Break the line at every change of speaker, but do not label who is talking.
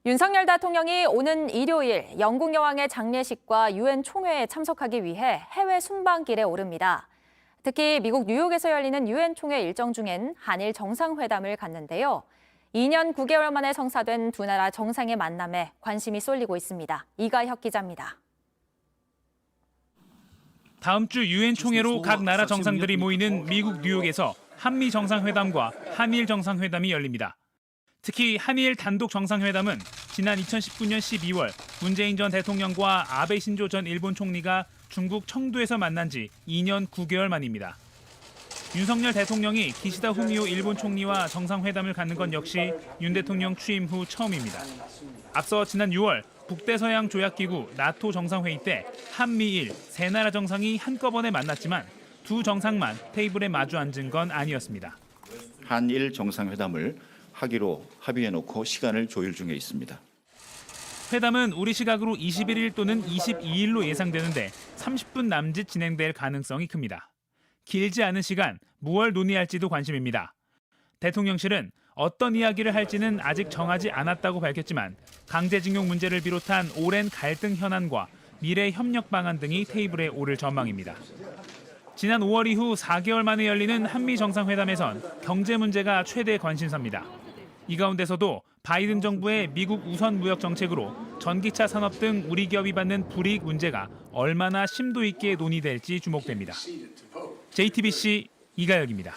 윤석열 대통령이 오는 일요일 영국 여왕의 장례식과 유엔 총회에 참석하기 위해 해외 순방길에 오릅니다. 특히 미국 뉴욕에서 열리는 유엔 총회 일정 중엔 한일 정상회담을 갖는데요. 2년 9개월 만에 성사된 두 나라 정상의 만남에 관심이 쏠리고 있습니다. 이가혁 기자입니다.
다음 주 유엔 총회로 각 나라 정상들이 모이는 미국 뉴욕에서 한미 정상회담과 한일 정상회담이 열립니다. 특히 한일 단독 정상회담은 지난 2019년 12월 문재인 전 대통령과 아베 신조 전 일본 총리가 중국 청두에서 만난 지 2년 9개월 만입니다. 윤석열 대통령이 기시다 후미오 일본 총리와 정상회담을 갖는 건 역시 윤 대통령 취임 후 처음입니다. 앞서 지난 6월 북대서양 조약기구 나토 정상회의 때 한미일 세 나라 정상이 한꺼번에 만났지만 두 정상만 테이블에 마주 앉은 건 아니었습니다.
한일 정상회담을 하기로 합의해놓고 시간을 조율 중에 있습니다.
회담은 우리 시각으로 21일 또는 22일로 예상되는데 30분 남짓 진행될 가능성이 큽니다. 길지 않은 시간, 무얼 논의할지도 관심입니다. 대통령실은 어떤 이야기를 할지는 아직 정하지 않았다고 밝혔지만 강제징용 문제를 비롯한 오랜 갈등 현안과 미래 협력 방안 등이 테이블에 오를 전망입니다. 지난 5월 이후 4개월 만에 열리는 한미 정상회담에선 경제 문제가 최대 관심사입니다. 이 가운데서도 바이든 정부의 미국 우선 무역 정책으로 전기차 산업 등 우리 기업이 받는 불이익 문제가 얼마나 심도 있게 논의될지 주목됩니다. JTBC 이가혁입니다.